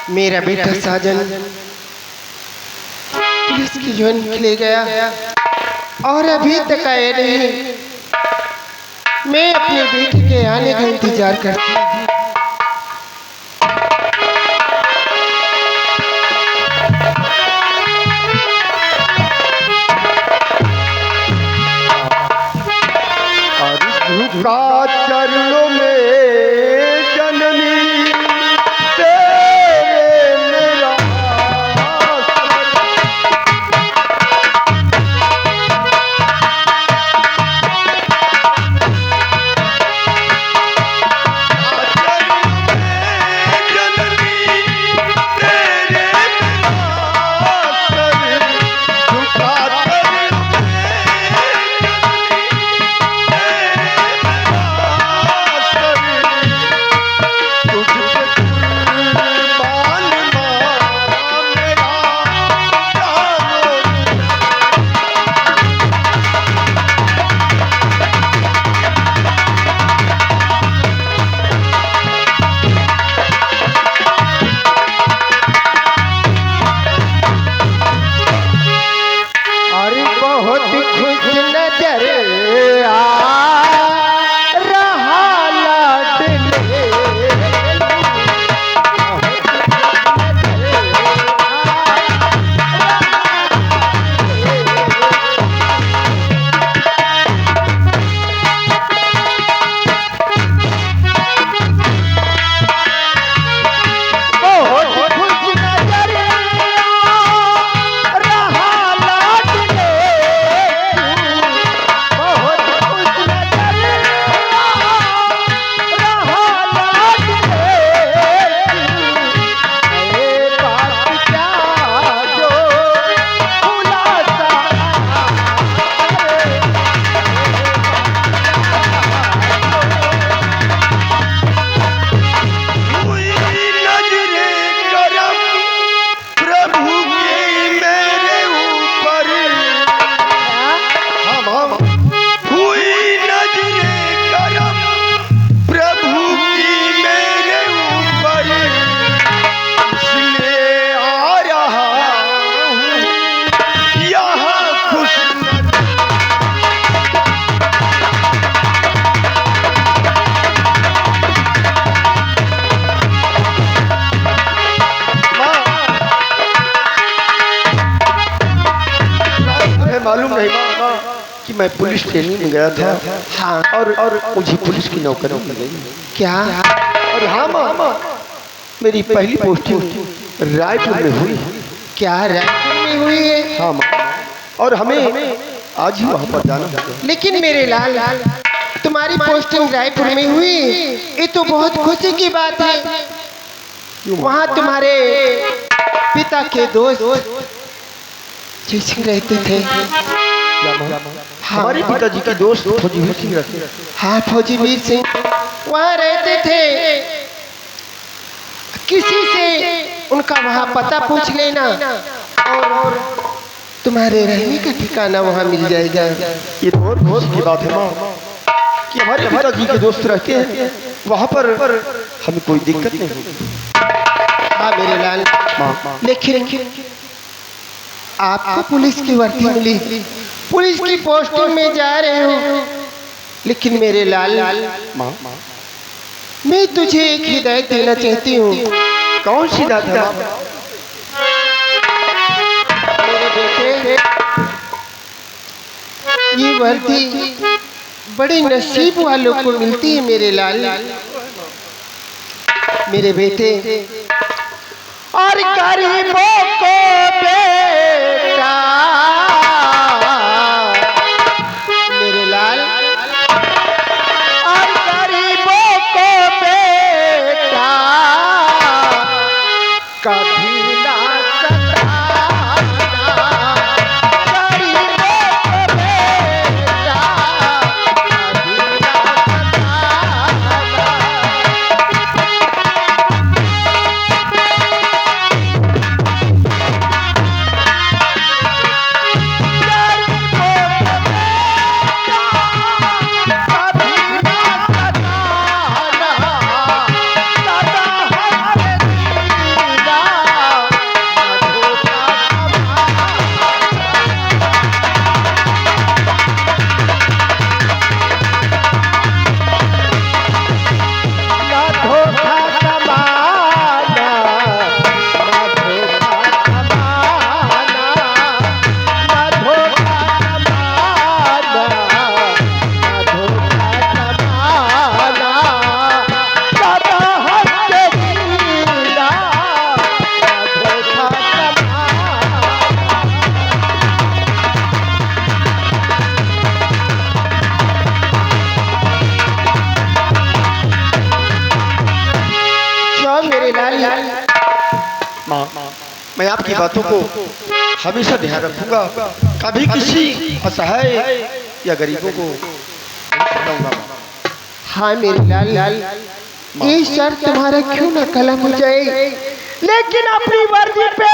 मेरा बेटा साजन पुलिस की जोन ले गया और अभी तक आए नहीं। मैं अपने बेटे के आने का इंतजार करती हूँ। चरणों में जननी तेरे मेरा मालूम नहीं कि मैं पुलिस ट्रेनिंग में गया था। हाँ। और मुझे पुलिस की नौकरी मिल गई। क्या? और हाँ माँ, मेरी पहली पोस्टिंग रायपुर में हुई। क्या रायपुर में हुई है? हाँ माँ, और हमें आज ही वहाँ पर जाना है। लेकिन मेरे लाल तुम्हारी पोस्टिंग रायपुर में हुई, ये तो बहुत खुशी की बात है। वहाँ तुम्हारे पिता के दोस्त जयसिंह रहते थे। हमारे पिताजी के दोस्त फौजीवीर सिंह रहते। हाँ, फौजीवीर सिंह वहाँ रहते थे। किसी से उनका वहाँ पता पूछ लेना और तुम्हारे रहने का ठिकाना वहाँ मिल जाएगा। ये बहुत बहुत की बात है माँ कि हमारे पिताजी के दोस्त रहते हैं वहाँ पर हमें कोई दिक्कत नहीं होगी। हाँ मेरे लाल, लेकिन आपको पुलिस की वर्दी मिली, पुलिस की पोस्टिंग में जा रहे हो। लेकिन मेरे लाल मैं तुझे एक हिदायत देना चाहती हूँ। कौन सी हिदायत है? मेरे बेटे, ये वर्दी बड़े नसीब वालों को मिलती है मेरे लाल। मेरे बेटे, और गरीबों को बेटा मेरे लाल, और गरीबों को बेटा कभी ना हाँ मेरे लाल। माँ, मैं आपकी बातों को हमेशा ध्यान रखूंगा, कभी किसी असहाय या गरीबों को नहीं सताऊंगा। हाँ मेरे लाल, ये शर्त तुम्हारा क्यों ना कलम हो जाए, लेकिन अपनी वर्दी पे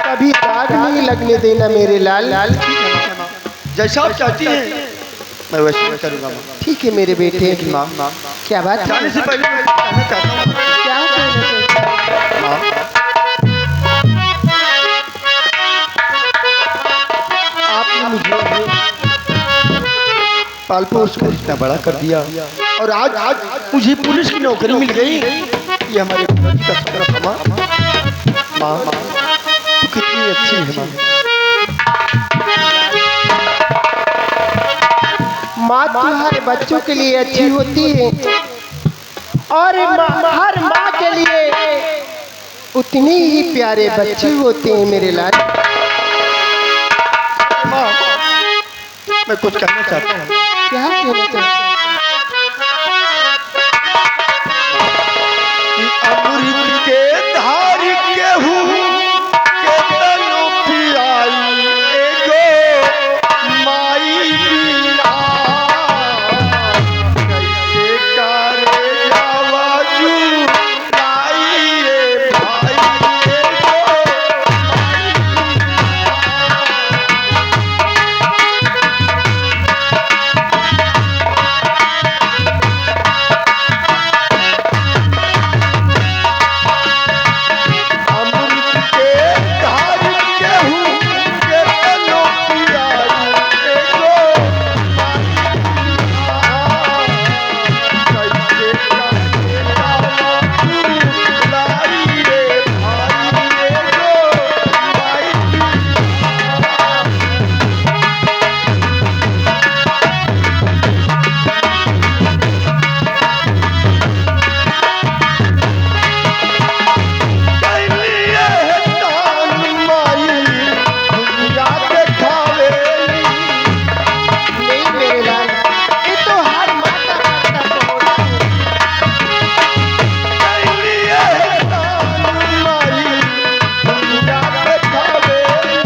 कभी दाग नहीं लगने देना मेरे लाल। जैसा आप चाहती हैं मैं वैसे करूंगा माँ। ठीक है मेरे बेटे। लेकिन माँ, क्या बात है? जाने से पहले मैं कहना चाहता हूँ क्या कहना चाहते हो? माँ, आपने मुझे पाल पोस कर इतना बड़ा कर दिया और आज मुझे पुलिस की नौकरी मिल गई। ये हमारे पिताजी का सपना था माँ। माँ, तू कितनी अच्छी है माँ। माँ तुम्हारे बच्चों के लिए अच्छी होती है और हर माँ के लिए उतने ही प्यारे बच्चे होते हैं मेरे लाल। माँ, मैं कुछ कहना चाहता हूँ। क्या कहना चाहते हो? अमृत के धार केहू के तनु पियाई एगो माई बिना कैसे करे आवाजू लाई रे भाई एगो अमृत के धार केहू के तनु पियाई एगो कैसे करे आवाजू लाई रे भाई एगो माई कैलिए तान माई दुनिया देखावेली। नहीं मेरे लाल, ये तो हर माता का होता है। कैलिए तान माई दुनिया देखावेली।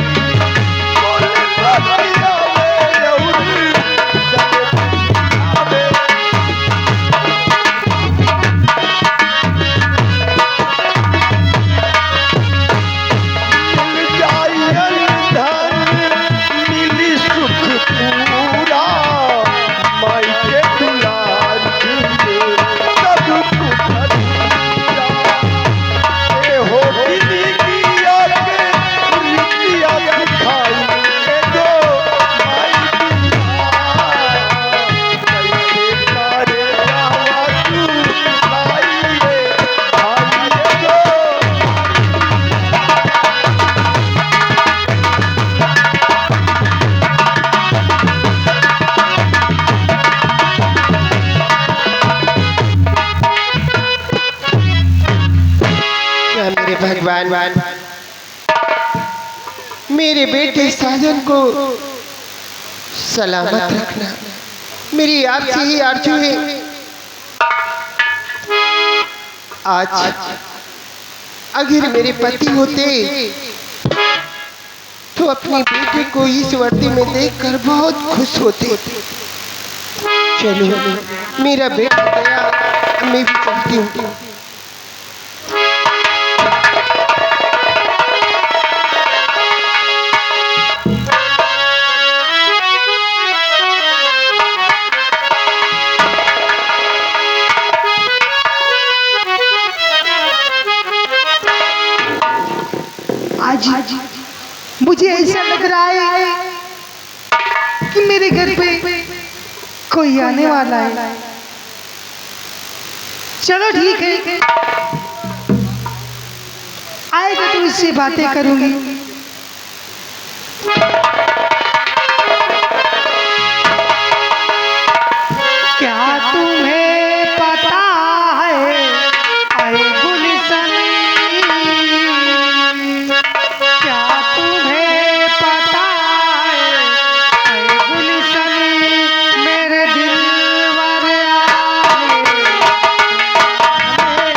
बोले बतिया में लौरी जगे आवे। मिल जाइयन धन मिली सुख पूरा माई के दुलार झुंझे सब कुछ अधूरा। ए हो जिंदगिया के रीतिया दिखाई एगो माई बिना कैसे करे आवाजू लाई रे भाई एगो क्या मेरे भगवान, मेरे बेटे साजन को सलामत रखना मेरी आपसे ही आरज़ू है। आज अगर मेरे पति होते तो अपनी बेटी को इस वर्दी में देखकर बहुत खुश होते। चलो मेरा बेटा गया, मैं भी चलती हूँ। आज मुझे ऐसा लग रहा है कि मेरे घर पे कोई आने वाला है। चलो ठीक है, आएगा तो इससे बातें करूंगी। क्या तुम्हें पता है आए गुलशनी, क्या तुम्हें पता है आए गुलशनी, मेरे दिल वर आए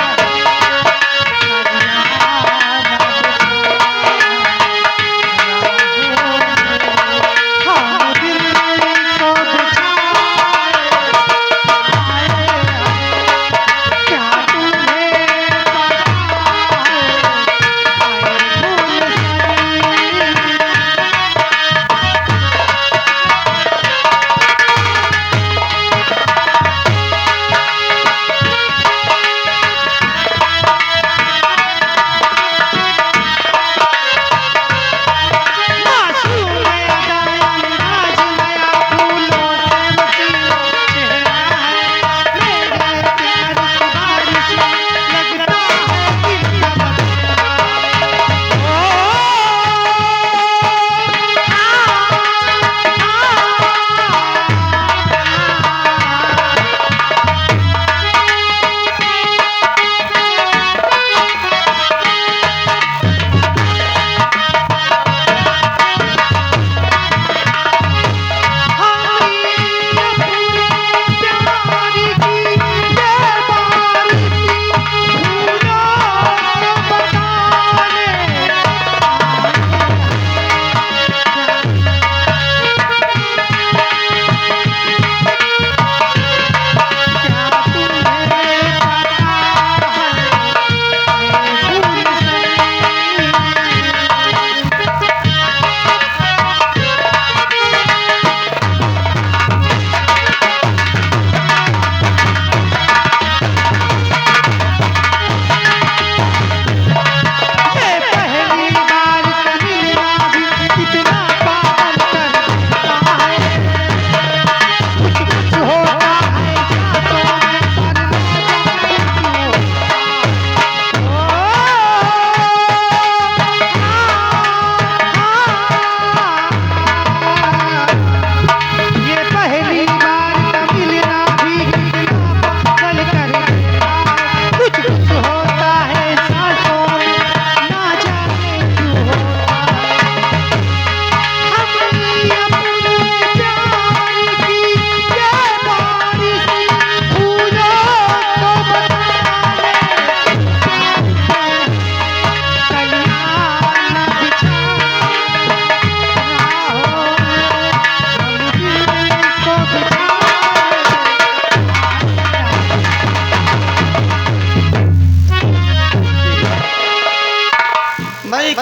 एक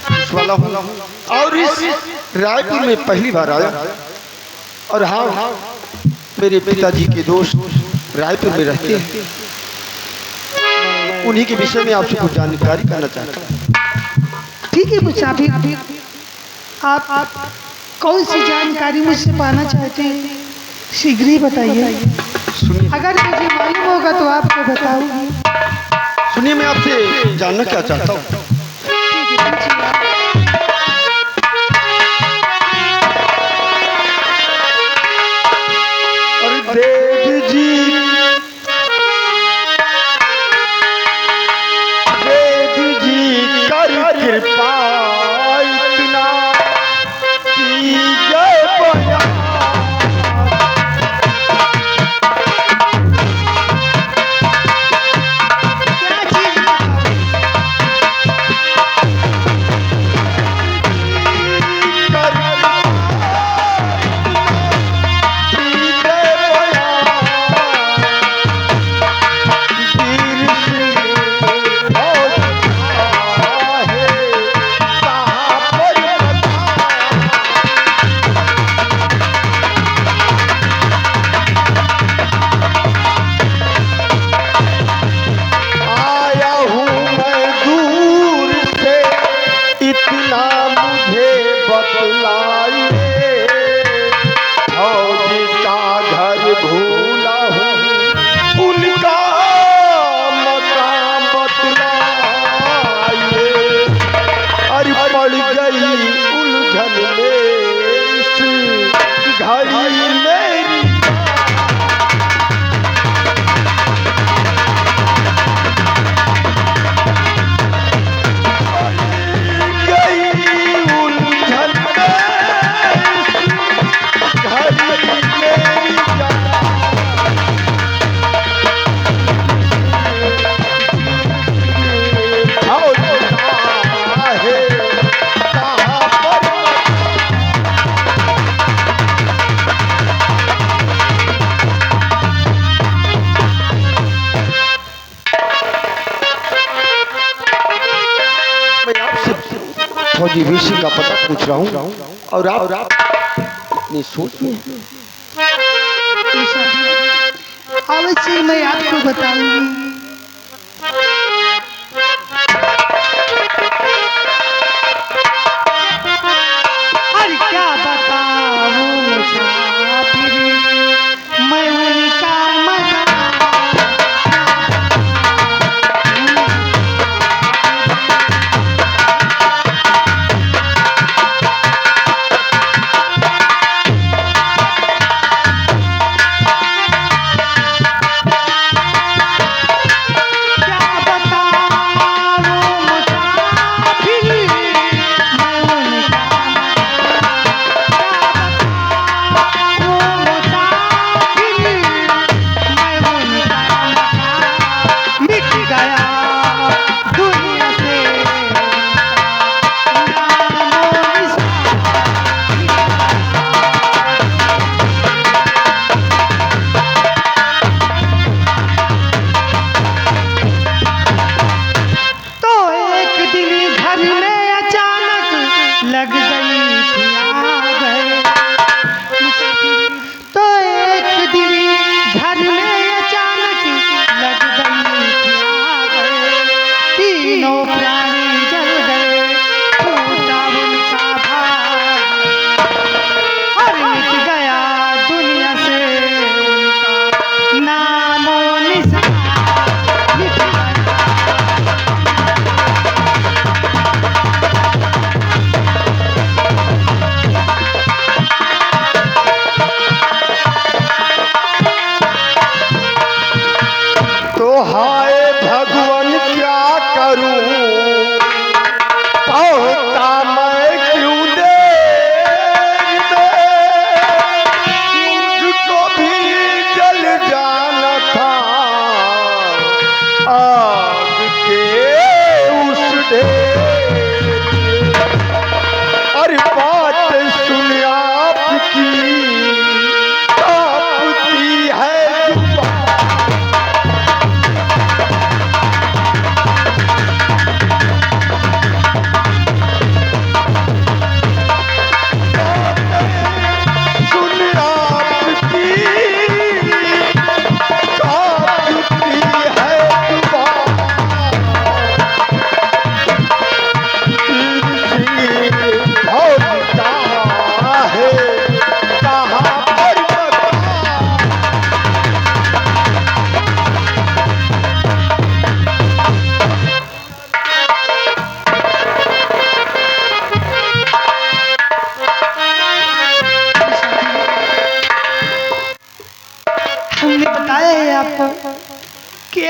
पुलिस वाला हूँ और इस रायपुर में पहली बार आया। और हाँ, मेरे पिताजी के दोस्त रायपुर में रहते हैं, उन्हीं के विषय में आपसे कुछ जानकारी करना चाहता हूँ। ठीक है मुसाफिर, आप कौन सी जानकारी मुझसे पाना चाहते हैं, शीघ्र ही बताइए। सुनिए, अगर मुझे मालूम होगा तो आपको बताऊंगी। सुनिए, मैं आपसे जानना क्या चाहता हूँ। और देव जी कर कृपा इतना कीजिए बयान। फौजी ऋषि का पता पूछ रहा हूँ और आप अपनी सोच में अवश्य मैं आपको बताऊंगी। अरे क्या बताऊं मुसाफिर, मैं उनका मजा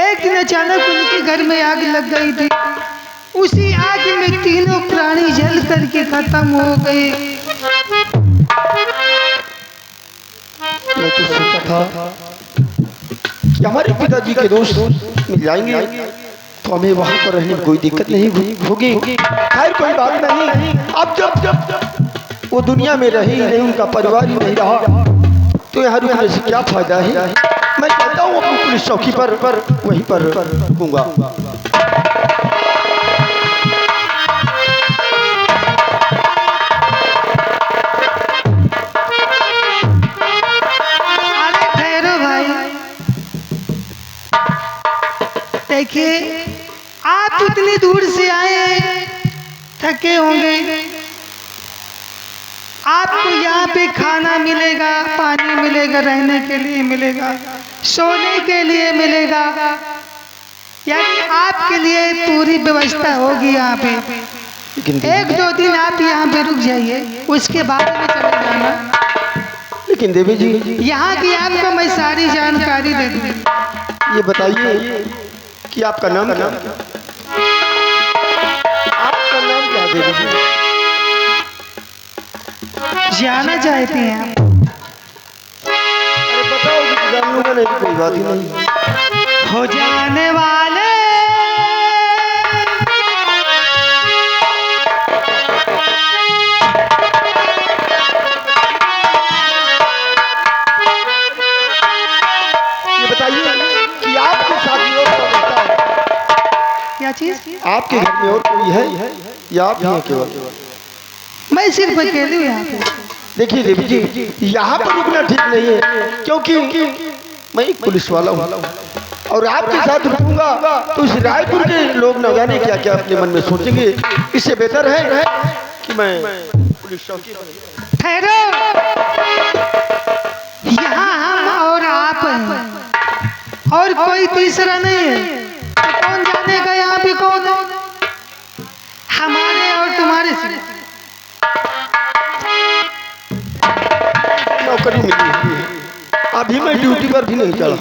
एक दिन अचानक उनके घर में आग लग गई थी। उसी आग में तीनों प्राणी जल करके खत्म हो गए। मैं तो सोचा था कि हमारे पिताजी के दोस्त मिल जाएंगे तो हमें वहां पर रहने में कोई दिक्कत नहीं होगी। खैर कोई बात नहीं। अब जब वो दुनिया में रही नहीं, उनका परिवार ही नहीं रहा, तो यहाँ रुकने से क्या फायदा है। मैं कहता हूँ अपनी पुलिस चौकी पर वहीं पर रुकूंगा। देखिए, आप इतनी दूर से आए हैं, थके होंगे। आपको यहाँ पे खाना मिलेगा, पानी मिलेगा, रहने के लिए मिलेगा, सोने के लिए मिलेगा, यानी आपके लिए पूरी व्यवस्था होगी यहाँ पे। एक दो दिन आप यहाँ पे रुक जाइए, उसके बाद में चले जाना। लेकिन देवी जी, यहाँ की आपको मैं सारी जानकारी दे दूँ। ये बताइए कि आपका नाम क्या है? आपका नाम क्या है देवी जी? जाना चाहते हैं आप? अरे बताओ जी, जान लूंगा नहीं तो कोई बात ही नहीं। हो जाने वाले ये बताइए कि आपके साथ और कौन रहता है? क्या चीज? आपके घर में और कोई है या आप ही हैं केवल? मैं सिर्फ अकेली हूँ यहाँ पे। देखिए देवी जी, यहाँ पर रुकना ठीक नहीं है, क्योंकि मैं एक पुलिस वाला हूँ और आपके साथ रुकूंगा तो इस रायपुर के लोग न जाने क्या क्या अपने मन में सोचेंगे। इससे बेहतर है कि मैं पुलिस चौकी पर। ठहरो, यहाँ हम और आप हैं और कोई तीसरा नहीं है। तो कौन जानेगा यहाँ पे कौन है? हमारे और तुम्हारे से नौकरी मिली हुई है, अभी मैं ड्यूटी पर भी नहीं चला।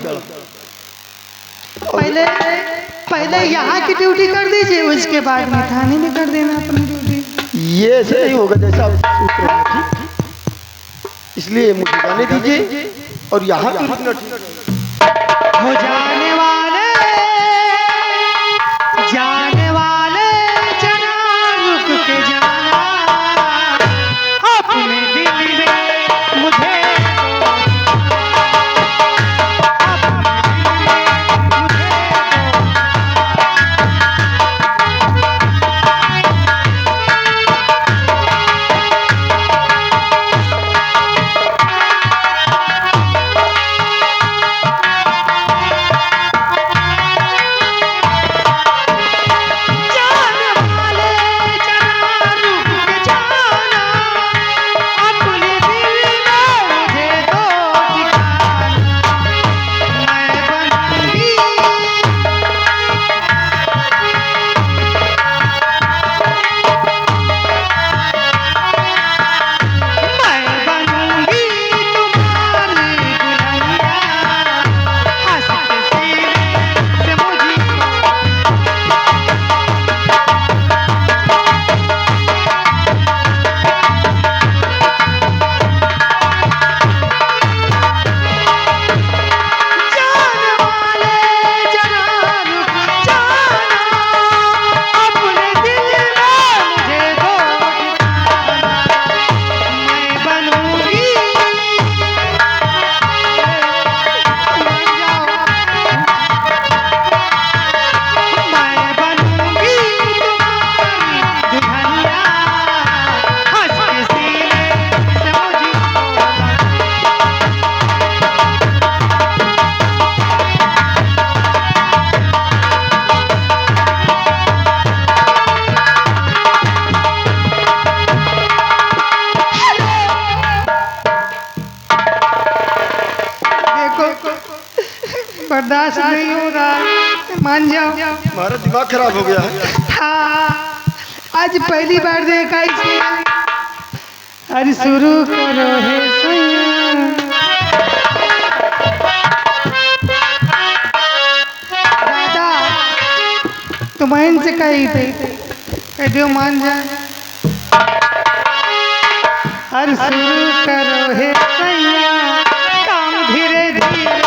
पहले यहाँ की ड्यूटी कर दीजिए, उसके बाद में थाने में कर देना अपनी ड्यूटी। ये ऐसे नहीं होगा जैसा आप सोच रहे हैं, ठीक? इसलिए मुझे जाने दीजिए और यहाँ पे रुकना ठीक हो जाने वाले जरा रुक के जाना, अपने दिल में मुझे बर्दाश्त नहीं हो रहा है, मान जाओ। हमारा दिमाग खराब हो गया है। हाँ, आज पहली बार देखा इसे। अरे शुरू करो है सैया। बहन से कही थे कह दियो मान जाए। अरे शुरू करो हे सैया काम धीरे धीरे,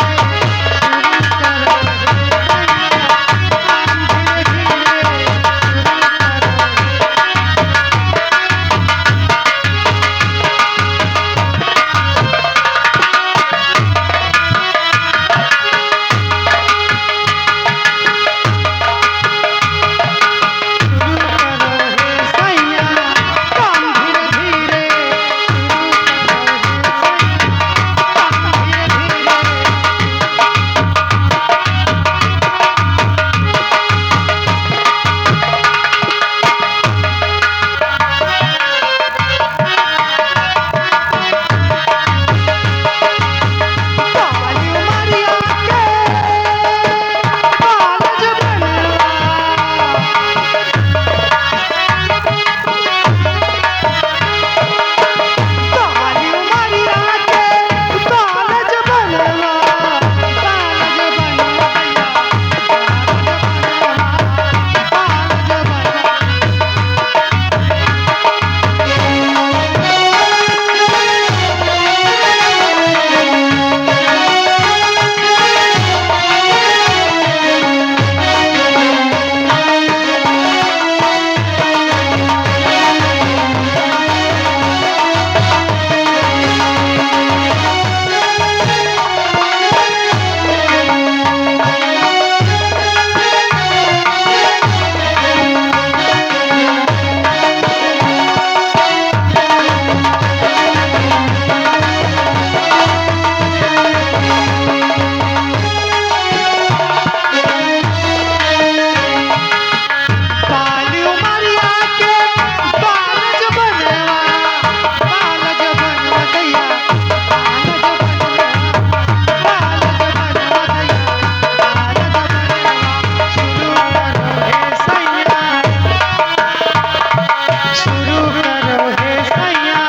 शुरू करो हे सैया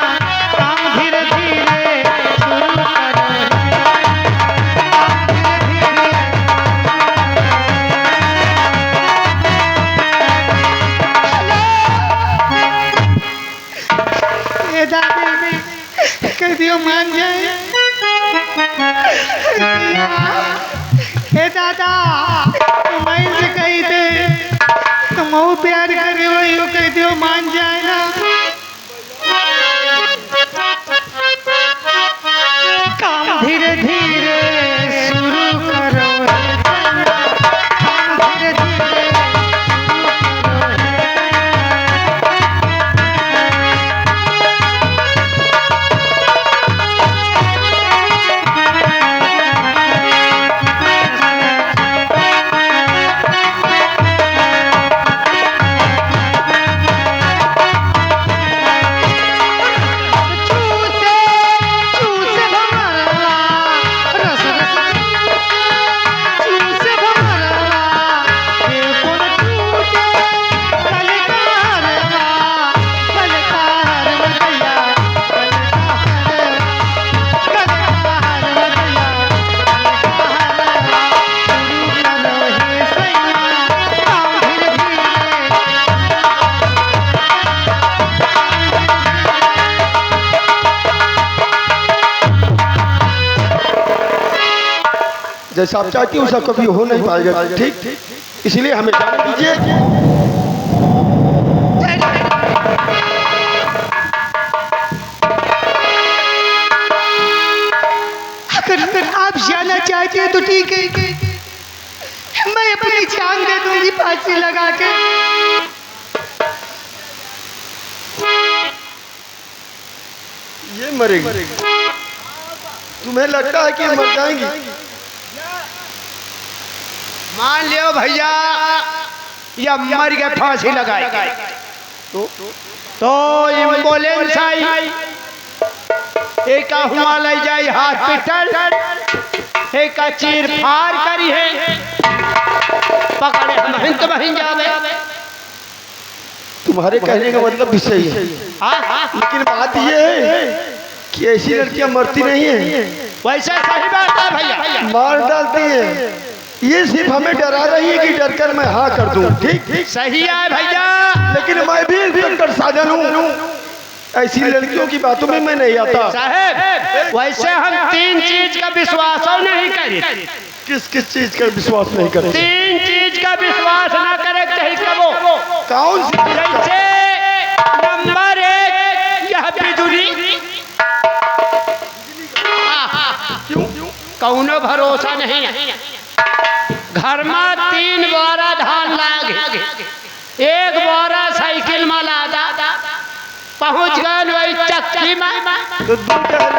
काम धीरे धीरे, कह दियो मान जाए। हे दादा मैं से कही थे तुम बहुत प्यार करे वही कह दियो मान जाए ना। काम धीरे धीरे शुरू करो, काम धीरे धीरे जैसा आप चाहती हैं वैसा कभी हो नहीं पाएगा, ठीक? इसलिए हमें जाने दीजिए। अगर आप जाना चाहते हैं तो ठीक है, मैं अपनी जान दे दूंगी फांसी लगा के। ये मरेगी, तुम्हें लगता है कि मर जाएंगी? मान लियो भैया या मर गए फांसी लगाई तो एम्बुलेंस आई, एक हुआ ले जाई हॉस्पिटल, एक चीर फाड़ करी है पकड़े हम हिंद बहिन जावे। तुम्हारे कहने का मतलब भी सही है, लेकिन बात ये है कि ऐसी लड़कियां मरती नहीं है। वैसे सही बात है भैया, मार डालती है। ये सिर्फ हमें डरा रही है कि डर कर मैं हाँ कर दूं। ठीक ठीक सही है भैया, लेकिन मैं भी इंस्पेक्टर साजन हूँ, ऐसी लड़कियों की बातों में मैं नहीं आता। साहब वैसे हम 3 चीज का विश्वास नहीं करें। किस किस चीज का विश्वास नहीं करते? 3 चीज का विश्वास ना करे कहीं कबो। कौन सी? जैसे नंबर 1 यह बिजुली, कौनो भरोसा नहीं है। घर में 3 बोरा धान लागे, 1 बोरा साइकिल में लादा, पहुंच गए वही चक्की में तो 2 जगह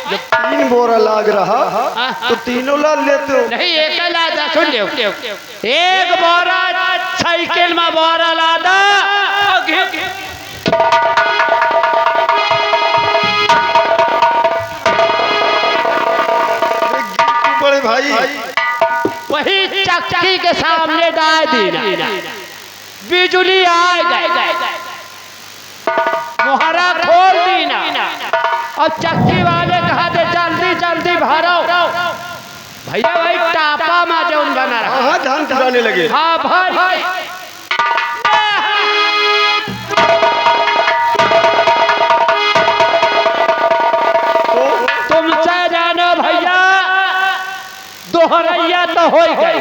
जब 3 बोरा लाग रहा तो तीनों ला लेते हो? नहीं, एक लादा। सुन लो, 1 बोरा साइकिल में बोरा लादा, बड़े भाई वही चक्की के सामने डाल देना, बिजली आ गई, मुहरा खोल देना और चक्की वाले कहा दे जल्दी जल्दी भरो। भैया भाई टापा में जो बना रहा, हाँ धान चुराने लगे। हाँ भाई तुमसे जानो भैया, दोहरैया तो हो गई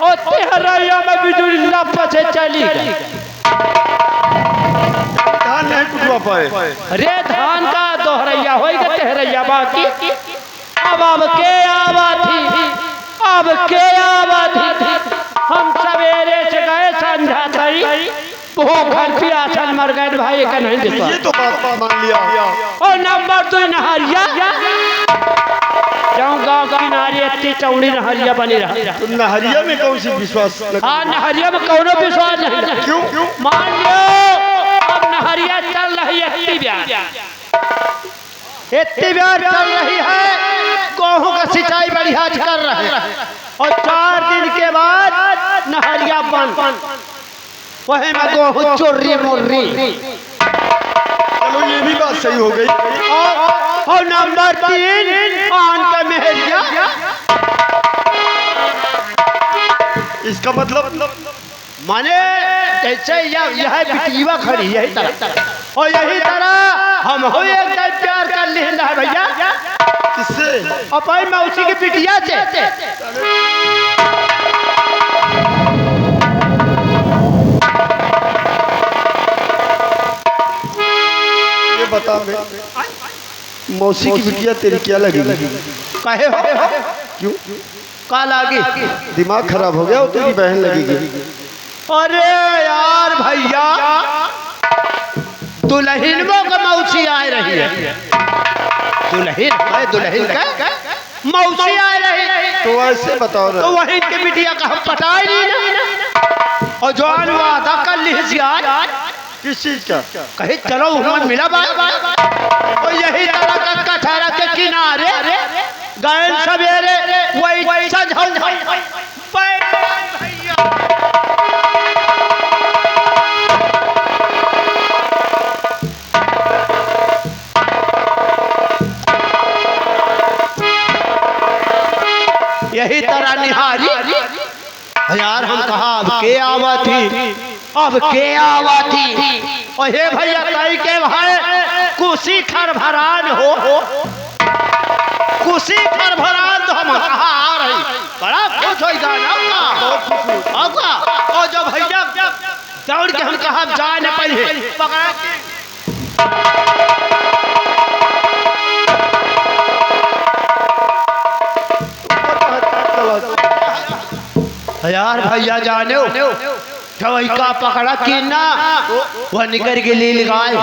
और तेहरैया में बिजली लप से चली गई। धान नहीं कुटवा पाए। अरे धान का दोहरैया हो गया, तेहरैया बाकी। अब के आवा थी, अब के आवा थी। हम सवेरे से गए संझा तरी, भूखन प्यासन मर गए भाई का नहीं देखा। ये तो बात मान लिया। और नंबर 2 नहरिया, जाऊँ गाँव का किनारे इतनी चौड़ी नहरिया बनी रहा। तो नहरिया में कौन सी विश्वास? हाँ नहरिया में कौनो विश्वास नहीं। क्यों? मान लो अब नहरिया चल रही है, इतनी ब्याज चल रही है, गेहूं का सिंचाई बढ़िया कर रहे हैं और 4 दिन के बाद नहरिया बंद, वही में गेहूं चोरी मुर्री। चलो ये भी बात सही हो गई। और नंबर 3 आन का मेहरिया। इसका मतलब माने जैसे यह बिटिया खड़ी यही तरह और यही तरह हम हो एक टाइम प्यार कर ले भैया। किससे? अपन मौसी की बिटिया से। ये बता मौसी की बिटिया तेरी क्या लगेगी? कहे हो? क्यों? का लागी? दिमाग खराब हो गया? वो तेरी बहन लगेगी। अरे यार भैया, दुल्हनों का मौसी आ रही है। दुल्हन का मौसी आ रही है। तो ऐसे बताओ ना। तो वही की बिटिया का हम पता ही नहीं ना। और जो वादा कर लीजिए किस चीज का? कहे चलो उमन मिला बात। और यही तरह का कटहरा के किनारे गए सवेरे, वही यही तरह निहारी। यार हम कहा अब के आवा थी, अब के आवा थी। और हे भैया कई के भाई कुशी खरभरान हो, कुशी खरभरान तो हम कहा आ रही, बड़ा खुश हो गया ना। और जब भैया दौड़ के हम कहा जाने पड़े पकड़ा यार भैया जाने का पकड़ा कि ना, वह निकल के लिए लगाए